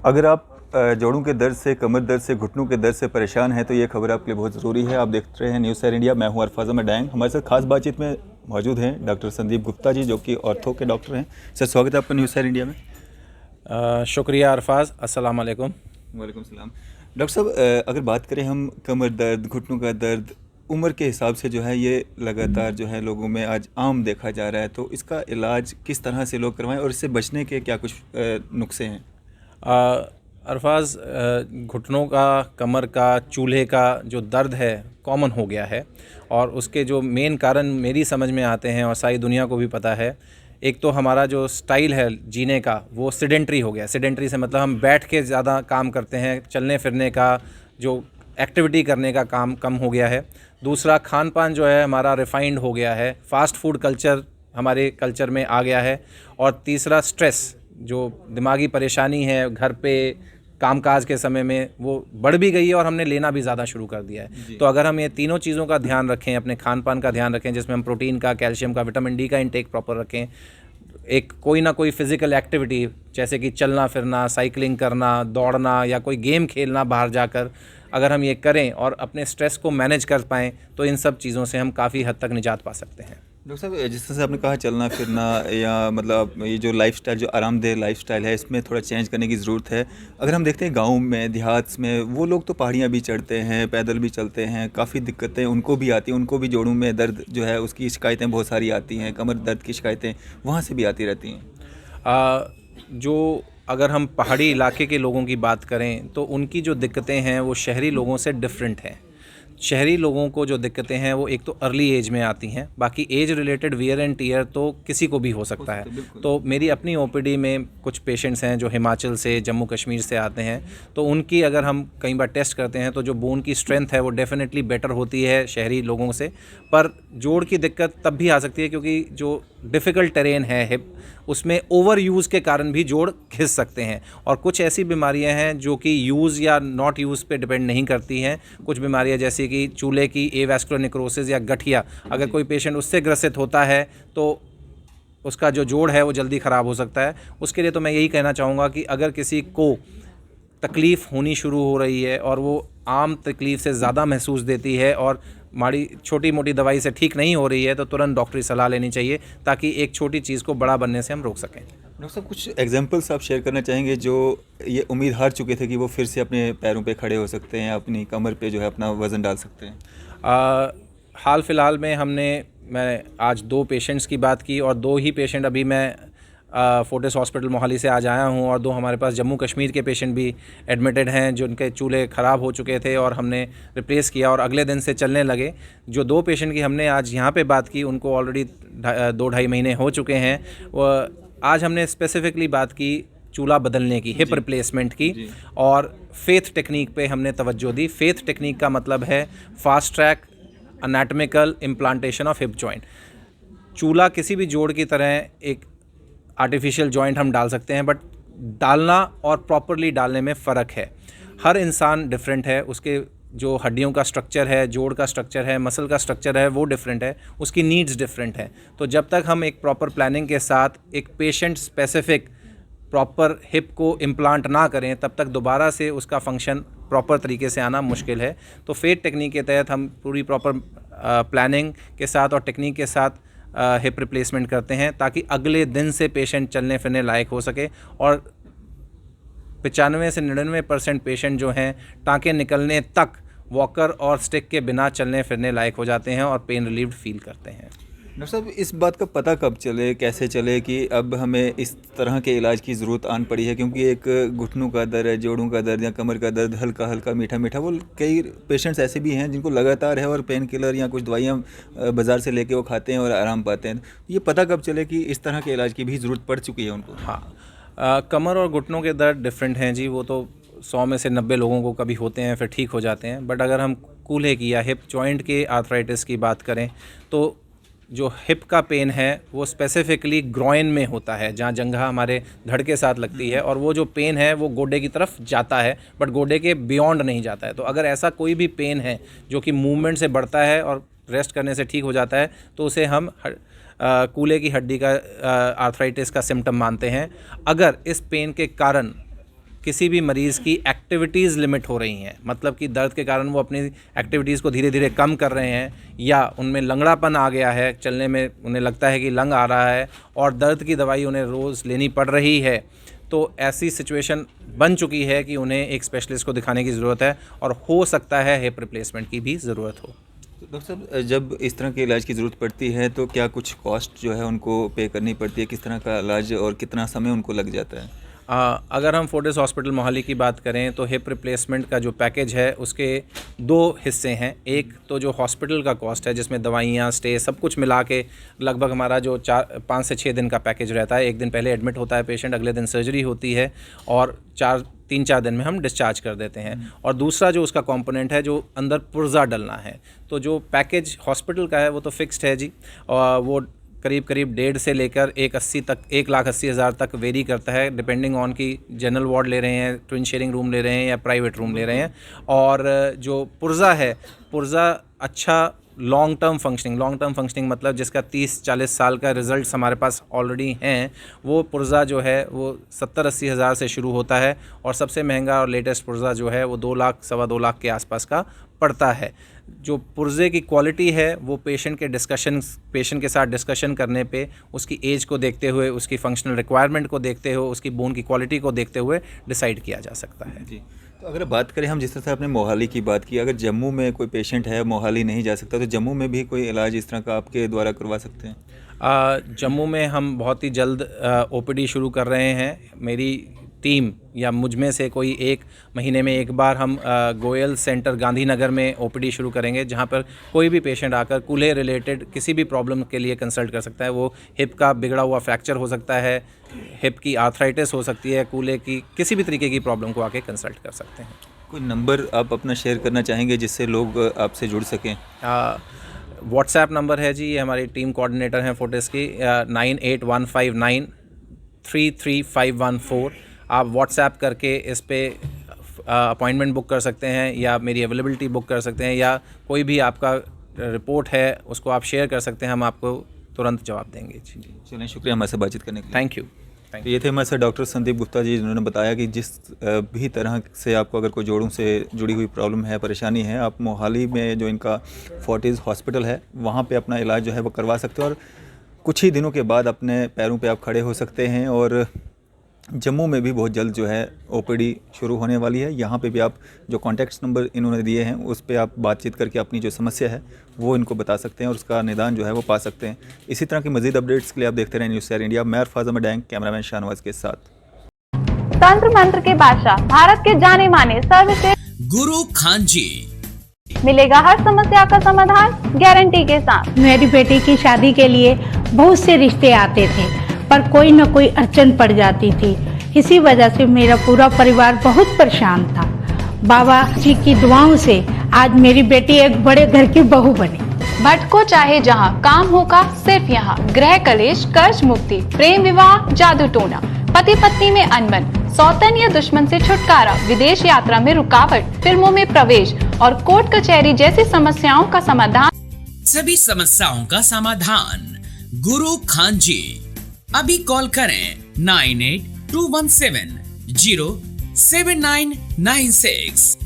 अगर आप जोड़ों के दर्द से, कमर दर्द से, घुटनों के दर्द से परेशान हैं तो ये खबर आपके लिए बहुत ज़रूरी है। आप देख रहे हैं न्यूज़ सैर इंडिया। मैं हूं अरफाज अहमद डैंग। हमारे साथ खास बातचीत में मौजूद हैं डॉक्टर संदीप गुप्ता जी, जो कि ऑर्थो के डॉक्टर हैं। सर, स्वागत है आपका न्यूज़ सैर इंडिया में। शुक्रिया अरफाज। अस्सलाम वालेकुम। वालेकुम सलाम। डॉक्टर साहब, अगर बात करें हम कमर दर्द, घुटनों का दर्द, उम्र के हिसाब से जो है ये लगातार जो है लोगों में आज आम देखा जा रहा है, तो इसका इलाज किस तरह से लोग करवाएं और इससे बचने के क्या कुछ नुस्खे हैं? अरफाज, घुटनों का, कमर का, चूल्हे का जो दर्द है कॉमन हो गया है और उसके जो मेन कारण मेरी समझ में आते हैं और सारी दुनिया को भी पता है। एक तो हमारा जो स्टाइल है जीने का वो सेडेंट्री हो गया। सेडेंट्री से मतलब हम बैठ के ज़्यादा काम करते हैं, चलने फिरने का जो एक्टिविटी करने का काम कम हो गया है। दूसरा, खान पान जो है हमारा रिफाइंड हो गया है, फास्ट फूड कल्चर हमारे कल्चर में आ गया है। और तीसरा, स्ट्रेस, जो दिमागी परेशानी है घर पे कामकाज के समय में, वो बढ़ भी गई है और हमने लेना भी ज़्यादा शुरू कर दिया है। तो अगर हम ये तीनों चीज़ों का ध्यान रखें, अपने खान पान का ध्यान रखें जिसमें हम प्रोटीन का, कैल्शियम का, विटामिन डी का इंटेक प्रॉपर रखें, एक कोई ना कोई फिज़िकल एक्टिविटी जैसे कि चलना फिरना, साइकिलिंग करना, दौड़ना या कोई गेम खेलना बाहर जाकर, अगर हम ये करें और अपने स्ट्रेस को मैनेज कर पाएँ तो इन सब चीज़ों से हम काफ़ी हद तक निजात पा सकते हैं। डॉक्टर साहब, जिस तरह से आपने कहा चलना फिरना, या मतलब ये जो लाइफस्टाइल, जो आरामदेह लाइफस्टाइल है, इसमें थोड़ा चेंज करने की ज़रूरत है। अगर हम देखते हैं गाँव में, देहात में, वो लोग तो पहाड़ियाँ भी चढ़ते हैं, पैदल भी चलते हैं, काफ़ी दिक्कतें उनको भी आती हैं। उनको भी जोड़ों में दर्द जो है उसकी शिकायतें बहुत सारी आती हैं, कमर दर्द की शिकायतें वहाँ से भी आती रहती हैं। जो अगर हम पहाड़ी इलाके के लोगों की बात करें तो उनकी जो दिक्कतें हैं वो शहरी लोगों से डिफरेंट हैं। शहरी लोगों को जो दिक्कतें हैं वो एक तो अर्ली एज में आती हैं, बाकी age related wear and tear तो किसी को भी हो सकता है। तो मेरी अपनी ओपीडी में कुछ पेशेंट्स हैं जो हिमाचल से, जम्मू कश्मीर से आते हैं, तो उनकी अगर हम कई बार टेस्ट करते हैं तो जो बोन की स्ट्रेंथ है वो डेफिनेटली बेटर होती है शहरी लोगों से। पर जोड़ की दिक्कत तब भी आ सकती है क्योंकि जो डिफ़िकल्ट टेरेन है हिप, उसमें ओवर यूज़ के कारण भी जोड़ खिंच सकते हैं। और कुछ ऐसी बीमारियां हैं जो कि यूज़ या नॉट यूज़ पे डिपेंड नहीं करती हैं। कुछ बीमारियां जैसे कि चूल्हे की एवास्कुलर नेक्रोसिस या गठिया, अगर कोई पेशेंट उससे ग्रसित होता है तो उसका जो जोड़ है वो जल्दी ख़राब हो सकता है। उसके लिए तो मैं यही कहना चाहूँगा कि अगर किसी को तकलीफ़ होनी शुरू हो रही है और वो आम तकलीफ़ से ज़्यादा महसूस देती है और माड़ी छोटी मोटी दवाई से ठीक नहीं हो रही है तो तुरंत डॉक्टरी सलाह लेनी चाहिए, ताकि एक छोटी चीज़ को बड़ा बनने से हम रोक सकें। डॉक्टर साहब, कुछ एग्जांपल्स आप शेयर करना चाहेंगे जो ये उम्मीद हार चुके थे कि वो फिर से अपने पैरों पे खड़े हो सकते हैं, अपनी कमर पे जो है अपना वज़न डाल सकते हैं? हाल फिलहाल में मैं आज 2 पेशेंट्स की बात की और 2 ही पेशेंट अभी मैं फोर्टिस हॉस्पिटल मोहाली से आज आया हूँ और 2 हमारे पास जम्मू कश्मीर के पेशेंट भी एडमिटेड हैं जिनके चूल्हे ख़राब हो चुके थे और हमने रिप्लेस किया और अगले दिन से चलने लगे। जो 2 पेशेंट की हमने आज यहाँ पे बात की उनको ऑलरेडी 2-2.5 महीने हो चुके हैं। आज हमने स्पेसिफिकली बात की चूल्हा बदलने की, हिप रिप्लेसमेंट की, और फेथ टेक्निक पे हमने तवज्जो दी। फेथ टेक्निक का मतलब है fast track anatomical implantation of hip joint. चूल्हा किसी भी जोड़ की तरह एक आर्टिफिशियल जॉइंट हम डाल सकते हैं, बट डालना और प्रॉपरली डालने में फ़र्क है। हर इंसान डिफरेंट है, उसके जो हड्डियों का स्ट्रक्चर है, जोड़ का स्ट्रक्चर है, मसल का स्ट्रक्चर है, वो डिफरेंट है, उसकी नीड्स डिफरेंट है। तो जब तक हम एक प्रॉपर प्लानिंग के साथ एक पेशेंट स्पेसिफिक प्रॉपर हिप को इम्प्लांट ना करें तब तक दोबारा से उसका फंक्शन प्रॉपर तरीके से आना मुश्किल है। तो फेथ टेक्निक के तहत हम पूरी प्रॉपर प्लानिंग के साथ और टेक्निक के साथ हिप रिप्लेसमेंट करते हैं ताकि अगले दिन से पेशेंट चलने फिरने लायक हो सके। और 95 से 99% पेशेंट जो हैं टाँके निकलने तक वॉकर और स्टिक के बिना चलने फिरने लायक हो जाते हैं और पेन रिलीव्ड फील करते हैं। डॉक्टर साहब, इस बात का पता कब चले, कैसे चले कि अब हमें इस तरह के इलाज की ज़रूरत आन पड़ी है? क्योंकि एक घुटनों का दर्द है, जोड़ों का दर्द या कमर का दर्द हल्का हल्का मीठा मीठा, वो कई पेशेंट्स ऐसे भी हैं जिनको लगातार है और पेन किलर या कुछ दवाइयाँ बाज़ार से लेके वो खाते हैं और आराम पाते हैं। ये पता कब चले कि इस तरह के इलाज की भी ज़रूरत पड़ चुकी है उनको? हाँ, कमर और घुटनों के दर्द डिफरेंट हैं जी। वो तो 100 में से 90 लोगों को कभी होते हैं फिर ठीक हो जाते हैं। बट अगर हम कूल्हे की या हिप जॉइंट के आर्थराइटिस की बात करें तो जो हिप का पेन है वो स्पेसिफिकली ग्रॉइन में होता है, जहाँ जंघा हमारे धड़ के साथ लगती है, और वो जो पेन है वो गोडे की तरफ जाता है बट गोडे के बियॉन्ड नहीं जाता है। तो अगर ऐसा कोई भी पेन है जो कि मूवमेंट से बढ़ता है और रेस्ट करने से ठीक हो जाता है तो उसे हम कूल्हे की हड्डी का आर्थराइटिस का सिम्टम मानते हैं। अगर इस पेन के कारण किसी भी मरीज़ की एक्टिविटीज़ लिमिट हो रही हैं, मतलब कि दर्द के कारण वो अपनी एक्टिविटीज़ को धीरे धीरे कम कर रहे हैं, या उनमें लंगड़ापन आ गया है, चलने में उन्हें लगता है कि लंग आ रहा है और दर्द की दवाई उन्हें रोज़ लेनी पड़ रही है, तो ऐसी सिचुएशन बन चुकी है कि उन्हें एक स्पेशलिस्ट को दिखाने की ज़रूरत है और हो सकता है हिप रिप्लेसमेंट की भी ज़रूरत हो। तो डॉक्टर साहब, जब इस तरह के इलाज की ज़रूरत पड़ती है तो क्या कुछ कॉस्ट जो है उनको पे करनी पड़ती है? किस तरह का इलाज और कितना समय उनको लग जाता है? अगर हम फोर्टिस हॉस्पिटल मोहाली की बात करें तो हिप रिप्लेसमेंट का जो पैकेज है उसके 2 हिस्से हैं। एक तो जो हॉस्पिटल का कॉस्ट है जिसमें दवाइयाँ, स्टे सब कुछ मिला के लगभग हमारा जो 5 से 6 दिन का पैकेज रहता है। एक दिन पहले एडमिट होता है पेशेंट, अगले दिन सर्जरी होती है और 3-4 दिन में हम डिस्चार्ज कर देते हैं। और दूसरा जो उसका कंपोनेंट है जो अंदर पुर्जा डलना है, तो जो पैकेज हॉस्पिटल का है वो तो फिक्स्ड है जी, और वो करीब 1.5 से लेकर 1,80,000 तक वेरी करता है, डिपेंडिंग ऑन कि जनरल वार्ड ले रहे हैं, ट्विन शेयरिंग रूम ले रहे हैं या प्राइवेट रूम ले रहे हैं। और जो पुर्जा है, पुर्जा अच्छा लॉन्ग टर्म फंक्शनिंग मतलब जिसका 30-40 साल का रिज़ल्ट हमारे पास ऑलरेडी हैं, वो पुर्जा जो है वो 70-80 हज़ार से शुरू होता है और सबसे महंगा और लेटेस्ट पुर्जा जो है वो 2 लाख, सवा 2 लाख के आसपास का पड़ता है। जो पुर्जे की क्वालिटी है वो पेशेंट के साथ डिस्कशन करने पे, उसकी एज को देखते हुए, उसकी फंक्शनल रिक्वायरमेंट को देखते हुए, उसकी बोन की क्वालिटी को देखते हुए डिसाइड किया जा सकता है। जी, तो अगर बात करें हम, जिस तरह से आपने मोहाली की बात की, अगर जम्मू में कोई पेशेंट है, मोहाली नहीं जा सकता, तो जम्मू में भी कोई इलाज इस तरह का आपके द्वारा करवा सकते हैं? जम्मू में हम बहुत ही जल्द ओपीडी शुरू कर रहे हैं। मेरी टीम या मुझ में से कोई 1 महीने में एक बार हम गोयल सेंटर गांधीनगर में ओपीडी शुरू करेंगे, जहां पर कोई भी पेशेंट आकर कूल्हे रिलेटेड किसी भी प्रॉब्लम के लिए कंसल्ट कर सकता है। वो हिप का बिगड़ा हुआ फ्रैक्चर हो सकता है, हिप की आर्थराइटिस हो सकती है, कूल्हे की किसी भी तरीके की प्रॉब्लम को आके कंसल्ट कर सकते हैं। कोई नंबर आप अपना शेयर करना चाहेंगे जिससे लोग आपसे जुड़ सकें? व्हाट्सएप नंबर है जी, ये हमारी टीम कोऑर्डिनेटर हैं फोर्टिस की, 9815933514। आप व्हाट्सएप करके इस पे अपॉइंटमेंट बुक कर सकते हैं या मेरी अवेलेबिलिटी बुक कर सकते हैं, या कोई भी आपका रिपोर्ट है उसको आप शेयर कर सकते हैं, हम आपको तुरंत जवाब देंगे जी। चलें, शुक्रिया हमारे से बातचीत करने के लिए। Thank you. तो ये थे हमारे साथ डॉक्टर संदीप गुप्ता जी, जिन्होंने बताया कि जिस भी तरह से आपको अगर कोई जोड़ों से जुड़ी हुई प्रॉब्लम है, परेशानी है, आप मोहाली में जो इनका फोर्टिस हॉस्पिटल है वहाँ पे अपना इलाज जो है वो करवा सकते हो और कुछ ही दिनों के बाद अपने पैरों पे आप खड़े हो सकते हैं। और जम्मू में भी बहुत जल्द जो है ओपीडी शुरू होने वाली है। यहाँ पे भी आप जो कॉन्टैक्ट नंबर इन्होंने दिए हैं उस पे आप बातचीत करके अपनी जो समस्या है वो इनको बता सकते हैं और उसका निदान जो है वो पा सकते हैं। इसी तरह की मज़ीद अपडेट्स के लिए आप देखते रहें न्यूज़ शेयर इंडिया। मैं अरफाज अहमद डैंग, कैमरामैन शाहनवाज के साथ। तंत्र मंत्र के बादशाह, भारत के जाने माने सर्वश्रेष्ठ गुरु खान जी, मिलेगा हर समस्या का समाधान गारंटी के साथ। मेरी बेटी की शादी के लिए बहुत से रिश्ते आते थे, पर कोई न कोई अड़चन पड़ जाती थी। इसी वजह से मेरा पूरा परिवार बहुत परेशान था। बाबा जी की दुआओं से आज मेरी बेटी एक बड़े घर की बहू बनी। भटको चाहे जहां, काम होगा सिर्फ यहाँ। गृह कलेश, कर्ज मुक्ति, प्रेम विवाह, जादू टोना, पति पत्नी में अनबन, सौतन या दुश्मन से छुटकारा, विदेश यात्रा में रुकावट, फिल्मों में प्रवेश और कोर्ट कचहरी जैसी समस्याओं का समाधान। सभी समस्याओं का समाधान गुरु खान जी। अभी कॉल करें 9821707996।